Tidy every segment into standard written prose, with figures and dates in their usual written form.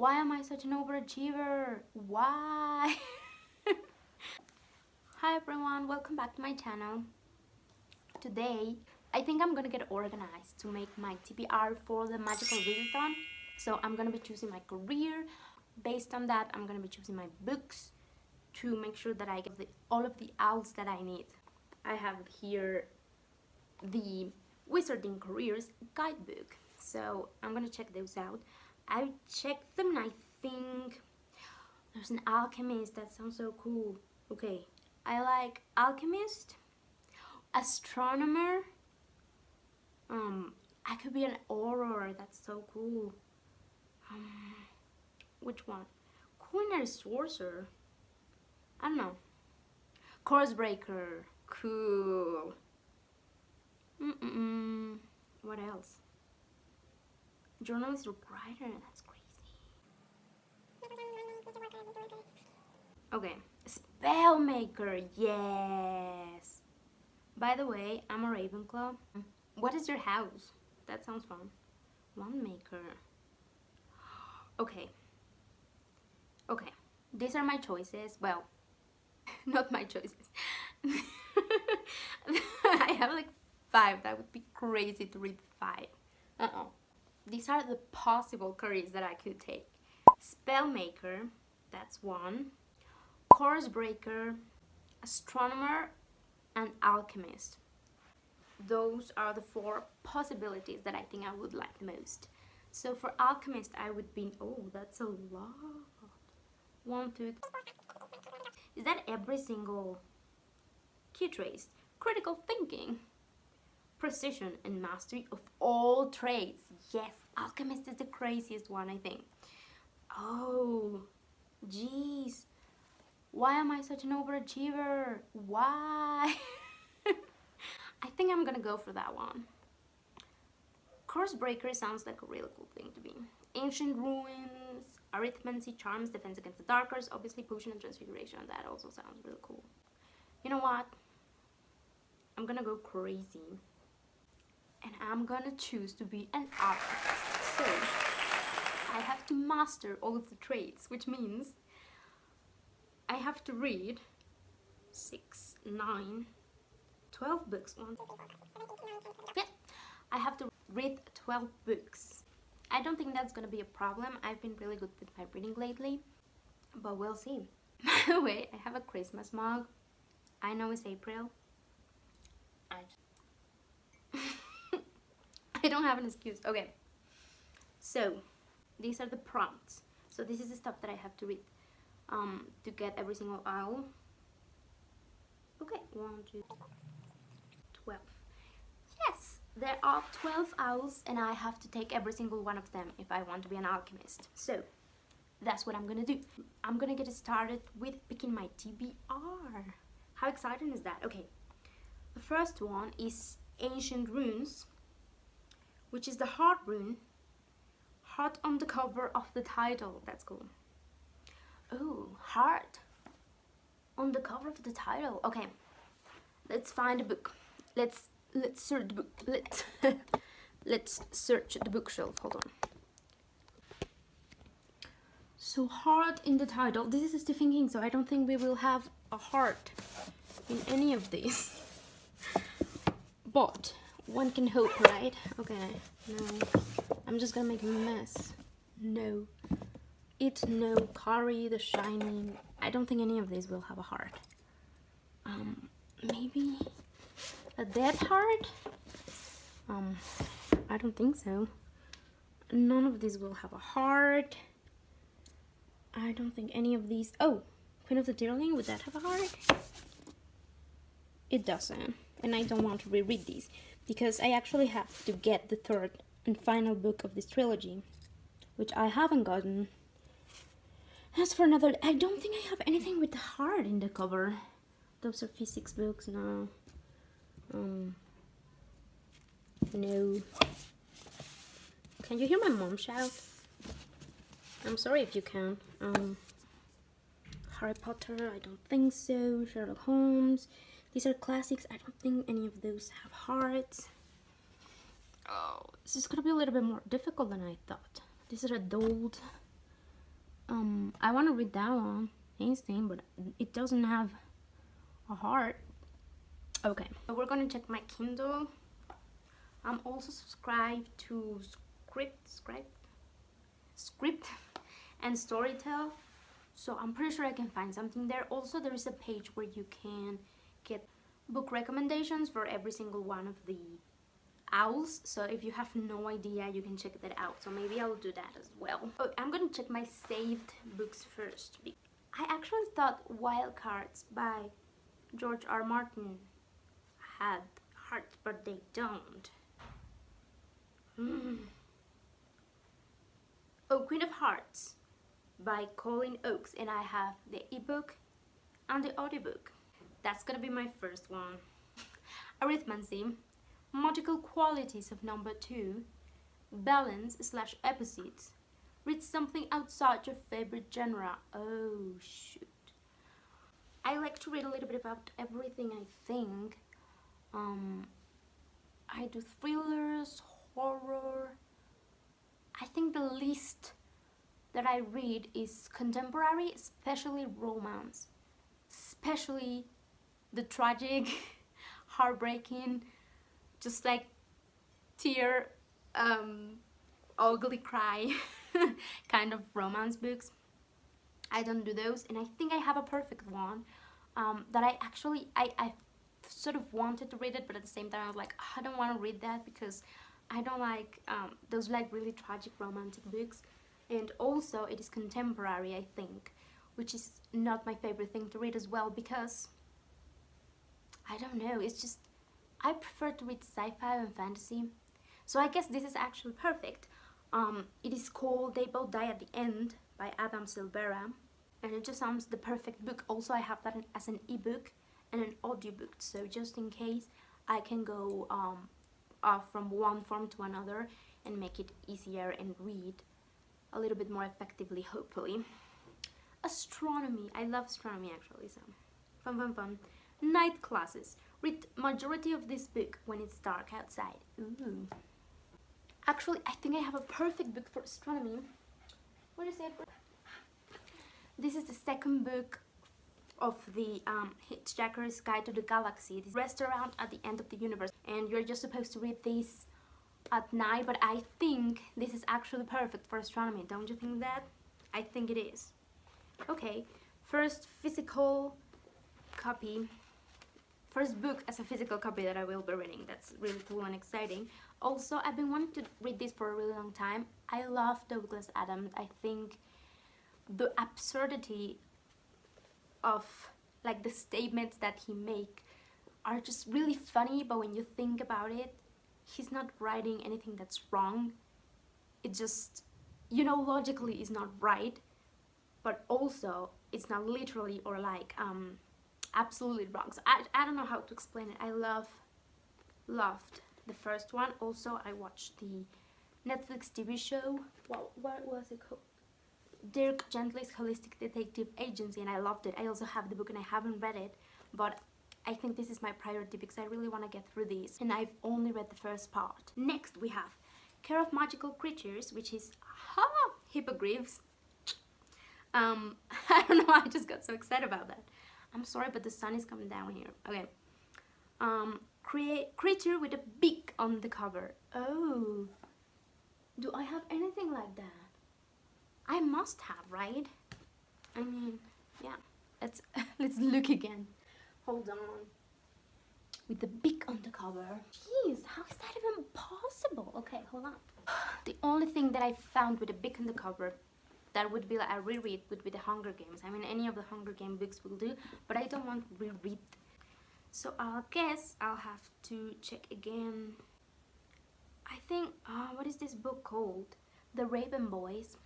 Why am I such an overachiever? Why? Hi everyone, welcome back to my channel. Today, I think I'm gonna get organized to make my TBR for the magical readathon. So I'm gonna be choosing my career. Based on that, I'm gonna be choosing my books to make sure that I get all of the owls that I need. I have here the Wizarding Careers guidebook. So I'm gonna check those out. I checked them and I think there's an Alchemist. That sounds so cool. Okay, I like Alchemist, Astronomer. I could be an Auror. That's so cool. Which one? Culinary Sorcerer. I don't know. Course Breaker. Cool. What else? Journalist or writer. That's crazy. Okay. Spellmaker. Yes. By the way, I'm a Ravenclaw. What is your house? That sounds fun. Wandmaker. Okay. Okay. These are my choices. Well, not my choices. I have like 5. That would be crazy to read 5. These are the possible careers that I could take. Spellmaker, that's one. Course Breaker, Astronomer, and Alchemist. Those are the 4 possibilities that I think I would like the most. So for Alchemist, I would be... Oh, that's a lot. 1, 2... Is that every single key trace? Critical thinking, precision, and mastery of all trades. Yes, Alchemist is the craziest one, I think. Oh, jeez. Why am I such an overachiever? Why? I think I'm gonna go for that one. Course Breaker sounds like a really cool thing to be. Ancient Ruins, Arithmancy, Charms, Defense Against the Dark Arts, obviously Potion and Transfiguration. That also sounds really cool. You know what? I'm gonna go crazy. And I'm gonna choose to be an alchemist. So, I have to master all of the trades, which means I have to read 6, 9, 12 books. Yeah, I have to read 12 books. I don't think that's gonna be a problem. I've been really good with my reading lately, but we'll see. By the way, I have a Christmas mug. I know it's April. I don't have an excuse. Okay, so these are the prompts. So this is the stuff that I have to read to get every single owl. Okay, 1, 2, 12. Yes, there are 12 owls and I have to take every single one of them if I want to be an alchemist. So that's what I'm gonna do. I'm gonna get started with picking my TBR. How exciting is that? Okay, the first one is Ancient Runes, which is the heart rune. Heart on the cover of the title. That's cool. Oh, heart on the cover of the title. Okay, let's find a book. Let's search the book. Let's search the bookshelf. Hold on. So heart in the title. This is a Stephen King, so I don't think we will have a heart in any of these. But one can hope, right? Okay, no. I'm just gonna make a mess. No. It, no. Kari, The Shining. I don't think any of these will have a heart. Maybe a dead heart? I don't think so. None of these will have a heart. I don't think any of these... Oh, Queen of the Deerling, would that have a heart? It doesn't. And I don't want to reread these, because I actually have to get the 3rd and final book of this trilogy, which I haven't gotten. As for another, I don't think I have anything with the heart in the cover. Those are physics books, no. No. Can you hear my mom shout? I'm sorry if you can. Harry Potter, I don't think so. Sherlock Holmes. These are classics. I don't think any of those have hearts. Oh, this is gonna be a little bit more difficult than I thought. These are adult. I want to read that one, Einstein, but it doesn't have a heart. Okay, so we're gonna check my Kindle. I'm also subscribed to Script and Storytel, so I'm pretty sure I can find something there. Also, there is a page where you can get book recommendations for every single one of the owls, so if you have no idea, you can check that out. So maybe I'll do that as well. Oh, I'm gonna check my saved books first. I actually thought Wild Cards by George R. Martin had hearts, but they don't. Oh, Queen of Hearts by Colin Oakes, and I have the ebook and the audiobook. That's gonna be my first one. Arithmancy, Magical Qualities of Number 2, Balance/Opposites. Read something outside your favorite genre. Oh shoot. I like to read a little bit about everything, I think. I do thrillers, horror. I think the least that I read is contemporary, especially romance. Especially the tragic, heartbreaking, just like tear, ugly cry kind of romance books. I don't do those, and I think I have a perfect one that I sort of wanted to read it, but at the same time I was like, I don't want to read that because I don't like those like really tragic romantic books. And also it is contemporary, I think, which is not my favorite thing to read as well, because I don't know, it's just I prefer to read sci-fi and fantasy. So I guess this is actually perfect. It is called They Both Die at the End by Adam Silvera, and it just sounds the perfect book. Also, I have that as an ebook and an audiobook, so just in case I can go from one form to another and make it easier and read a little bit more effectively, hopefully. Astronomy, I love astronomy actually, so fun. Night classes, read majority of this book when it's dark outside. Ooh. Actually, I think I have a perfect book for astronomy. What is it? This is the second book of the Hitchhiker's Guide to the Galaxy. This restaurant at the end of the universe, and you're just supposed to read this at night, but I think this is actually perfect for astronomy. Don't you think that? I think it is. Okay, first book as a physical copy that I will be reading. That's really cool and exciting. Also, I've been wanting to read this for a really long time. I love Douglas Adams. I think the absurdity of like the statements that he make are just really funny, but when you think about it, he's not writing anything that's wrong. It just, you know, logically is not right, but also it's not literally or like absolutely wrong. So I don't know how to explain it. I loved the first one. Also, I watched the Netflix TV show. Well, what was it called? Dirk Gently's Holistic Detective Agency, and I loved it. I also have the book and I haven't read it, but I think this is my priority because I really want to get through these, and I've only read the first part. Next we have Care of Magical Creatures, which is hippogriffs. I don't know, I just got so excited about that. I'm sorry, but the sun is coming down here. Okay. Creature with a beak on the cover. Oh, do I have anything like that? I must have, right? I mean, yeah. Let's look again. Hold on. With the beak on the cover. Jeez, how is that even possible? Okay, hold on. The only thing that I found with a beak on the cover that would be like a reread would be the Hunger Games. I mean, any of the Hunger Game books will do, but I don't want to reread. So I guess I'll have to check again. I think, what is this book called? The Raven Boys.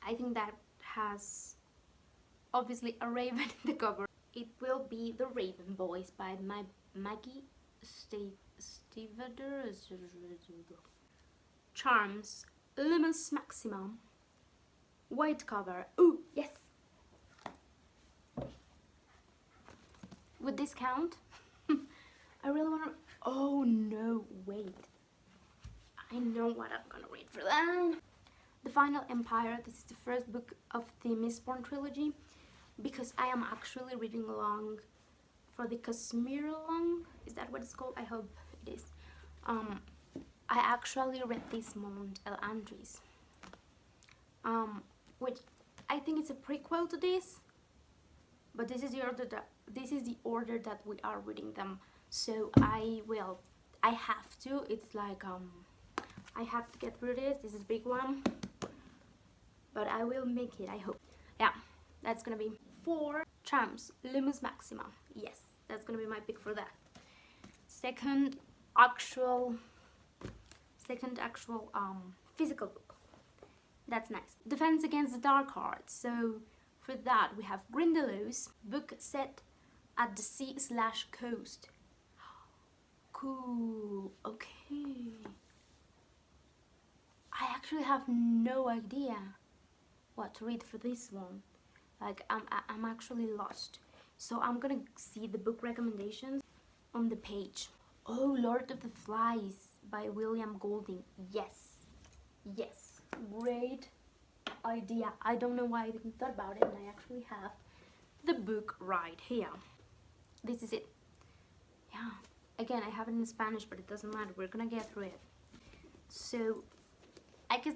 I think that has obviously a raven in the cover. It will be The Raven Boys by Maggie Stiefvater. Charms, Limits Maximum, white cover. Ooh, yes! Would this count? I really want to... Oh no, wait. I know what I'm gonna read for that. The The Final Empire. This is the first book of the Mistborn trilogy, because I am actually reading along for the Kashmir along. Is that what it's called? I hope it is. I actually read this Mount El Andris, which I think it's a prequel to this, but this is the order that we are reading them. So I have to. It's like I have to get through this. This is a big one, but I will make it, I hope. Yeah, that's gonna be 4 Tramps, Lumus Maxima. Yes, that's gonna be my pick for that. Second actual physical book. That's nice. Defense Against the Dark Arts. So for that we have Grindelows, book set at the sea/coast. Cool. Okay. I actually have no idea what to read for this one. Like I'm actually lost. So I'm gonna see the book recommendations on the page. Oh, Lord of the Flies by William Golding. Yes, yes, great idea. I don't know why I didn't thought about it, and I actually have the book right here. This is it. Yeah, again, I have it in Spanish, but it doesn't matter. We're gonna get through it. So I guess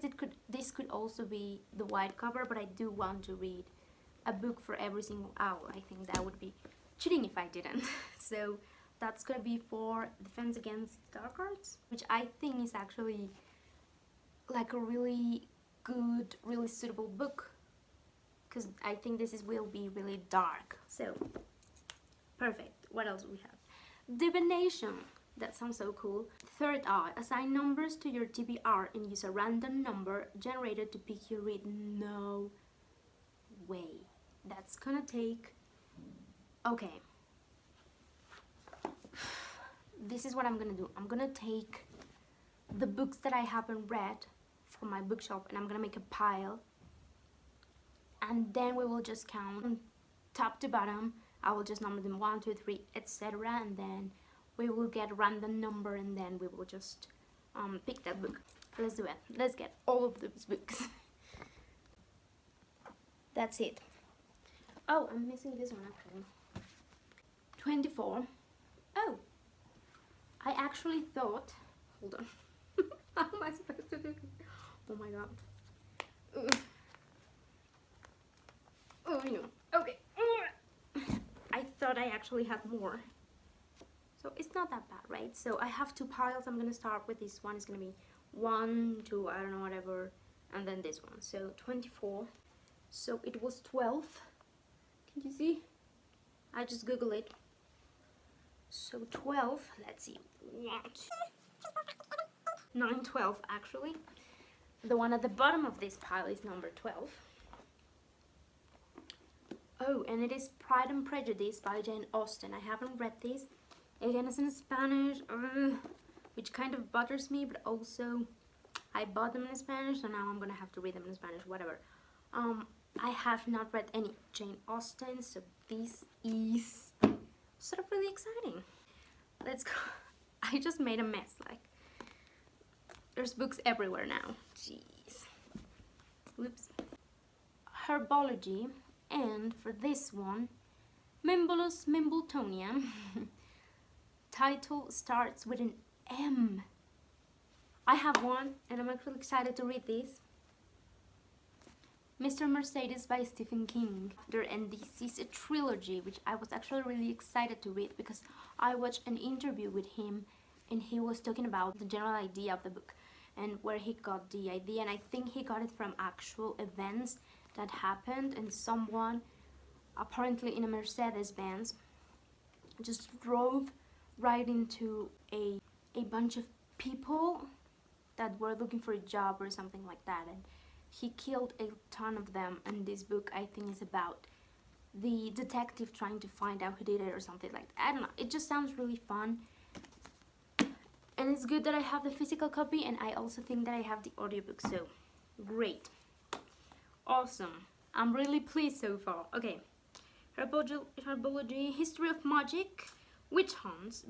this could also be the white cover, but I do want to read a book for every single owl. I think that would be cheating if I didn't. So that's gonna be for Defense Against Dark Arts, which I think is actually like a really good, really suitable book, because I think will be really dark. So perfect. What else do we have? Divination. That sounds so cool. Third Eye. Assign numbers to your TBR and use a random number generated to pick your read. No way. That's gonna take... Okay. This is what I'm gonna do. I'm gonna take the books that I haven't read from my bookshelf and I'm gonna make a pile, and then we will just count from top to bottom. I will just number them 1, 2, 3, etc., and then we will get a random number, and then we will just pick that book. Let's do it. Let's get all of those books. That's it. Oh, I'm missing this one actually. 24. Oh, I actually thought, hold on. How am I supposed to do this? Oh my god. Oh no. Okay. I thought I actually had more. So it's not that bad, right? So I have 2 piles. I'm gonna start with this one. It's gonna be 1, 2, I don't know, whatever, and then this one. So 24. So it was 12. Can you see? I just Google it. So 12. Let's see. 9, 12 actually. The one at the bottom of this pile is number 12. Oh, and it is Pride and Prejudice by Jane Austen. I haven't read this. Again, it's in Spanish, which kind of bothers me, but also I bought them in Spanish, so now I'm gonna have to read them in Spanish, whatever. I have not read any Jane Austen, so this is sort of really exciting. Let's go. I just made a mess, like, there's books everywhere now. Jeez. Whoops. Herbology, and for this one, Mimbolus Mimbletonia. Title starts with an M. I have one, and I'm actually excited to read this. Mr. Mercedes by Stephen King. And this is a trilogy, which I was actually really excited to read because I watched an interview with him and he was talking about the general idea of the book and where he got the idea, and I think he got it from actual events that happened, and someone apparently in a Mercedes-Benz just drove right into a bunch of people that were looking for a job or something like that, and he killed a ton of them. And this book, I think, is about the detective trying to find out who did it or something like that. I don't know, it just sounds really fun, and it's good that I have the physical copy, and I also think that I have the audiobook, so great, awesome. I'm really pleased so far. Okay, Herbology, History of Magic, Witch Hunts,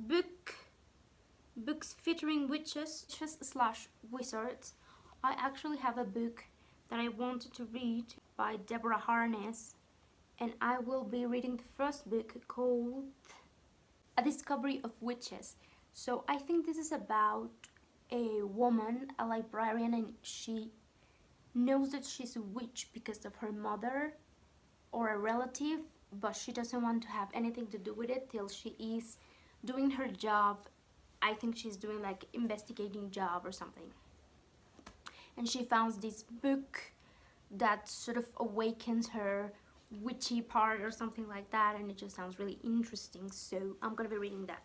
books featuring witches slash wizards. I actually have a book that I wanted to read by Deborah Harness, and I will be reading the first book called A Discovery of Witches. So I think this is about a woman, a librarian, and she knows that she's a witch because of her mother or a relative, but she doesn't want to have anything to do with it till she is doing her job. I think she's doing like investigating job or something. And she found this book that sort of awakens her witchy part or something like that, and it just sounds really interesting, so I'm gonna be reading that.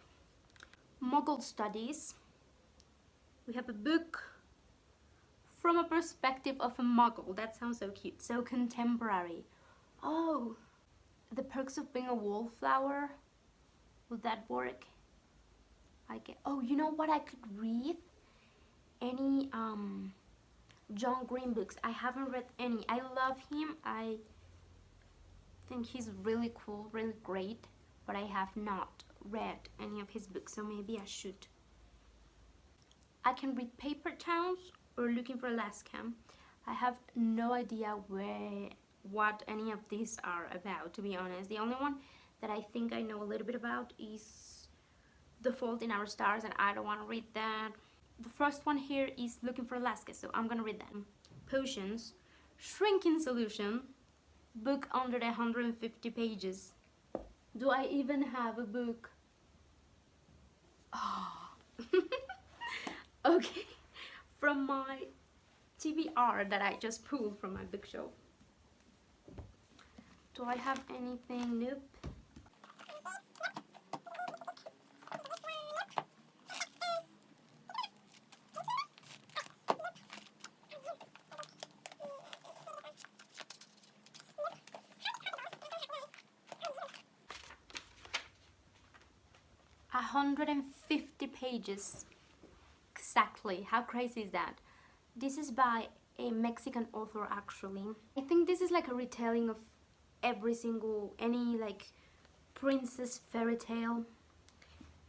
Muggle Studies. We have a book from a perspective of a muggle. That sounds so cute, so contemporary. Oh, The Perks of Being a Wallflower. Would that work? Oh, you know what I could read? Any John Green books. I haven't read any. I love him. I think he's really cool, really great, but I have not read any of his books, so maybe I should. I can read Paper Towns or Looking for Alaska. I have no idea what any of these are about, to be honest. The only one that I think I know a little bit about is The Fault in Our Stars, and I don't want to read that. The first one here is Looking for Alaska, so I'm gonna read that. Potions, Shrinking Solution, book under the 150 pages. Do I even have a book? Oh. Okay, from my TBR that I just pulled from my bookshelf. Do I have anything? Nope. A 150 pages. Exactly. How crazy is that? This is by a Mexican author, actually. I think this is like a retelling of any like princess fairy tale.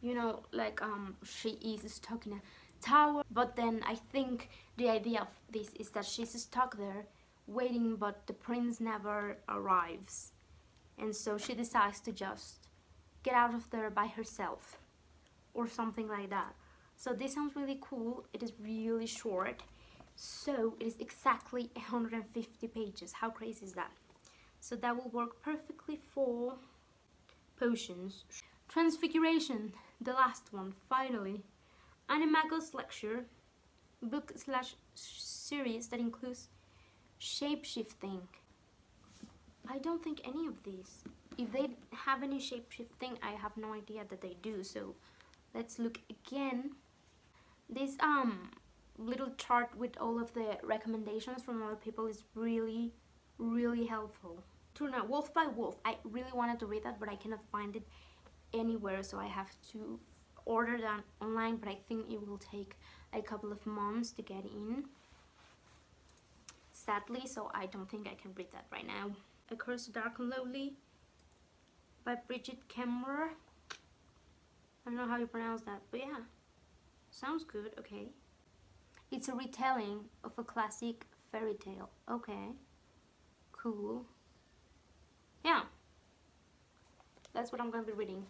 You know, like she is stuck in a tower, but then I think the idea of this is that she's stuck there waiting, but the prince never arrives, and so she decides to just get out of there by herself or something like that. So this sounds really cool. It is really short, so it is exactly 150 pages. How crazy is that? So that will work perfectly for Potions. Transfiguration, the last one, finally. Animagos lecture, book/series that includes shape-shifting. I don't think any of these. If they have any shape-shifting, I have no idea that they do, so let's look again. This little chart with all of the recommendations from other people is really, really helpful. Now, Wolf by Wolf. I really wanted to read that, but I cannot find it anywhere, so I have to order that online, but I think it will take a couple of months to get in, sadly, so I don't think I can read that right now. A Curse Dark and Lowly by Bridget Kemmerer. I don't know how you pronounce that, but yeah, sounds good. Okay, it's a retelling of a classic fairy tale. Okay, cool. Yeah, that's what I'm gonna be reading.